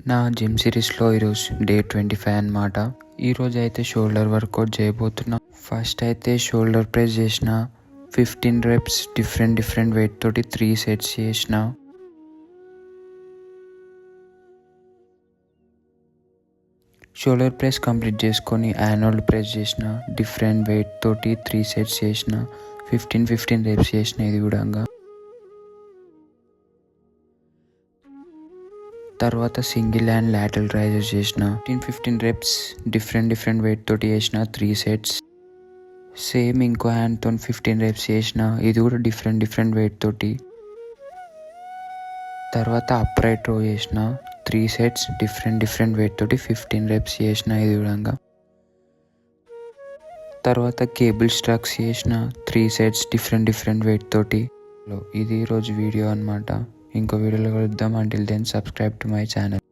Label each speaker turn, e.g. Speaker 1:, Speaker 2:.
Speaker 1: నా జిమ్ సిరీస్లో ఈరోజు డే 25 అన్నమాట. ఈరోజు అయితే షోల్డర్ వర్కౌట్ చేయబోతున్నా. ఫస్ట్ అయితే షోల్డర్ ప్రెస్ చేసిన 15 రెప్స్ డిఫరెంట్ వెయిట్ తోటి 3 సెట్స్ చేసిన. షోల్డర్ ప్రెస్ కంప్లీట్ చేసుకొని యాన్యువల్ ప్రెస్ చేసిన డిఫరెంట్ వెయిట్ తోటి 3 సెట్స్ చేసిన. 15 రెప్స్ చేసిన. ఇది కూడా తర్వాత సింగిల్ హ్యాండ్ లాటరల్ రైజెస్ చేసిన 15 రెప్స్ డిఫరెంట్ వెయిట్ తోటి చేసిన 3 సెట్స్. సేమ్ ఇంకో హ్యాండ్తో 15 రెప్స్ చేసిన. ఇది కూడా డిఫరెంట్ వెయిట్ తోటి. తర్వాత అప్రైట్ రో చేసిన 3 సెట్స్ డిఫరెంట్ వెయిట్ తోటి 15 రెప్స్ చేసిన. ఇది కూడా తర్వాత కేబుల్ స్ట్రక్స్ చేసిన 3 సెట్స్ డిఫరెంట్ వెయిట్ తోటి. ఇది ఈరోజు వీడియో అన్నమాట. ఇంకో వీడియోలో కలుద్దాం. Until then subscribe to my channel.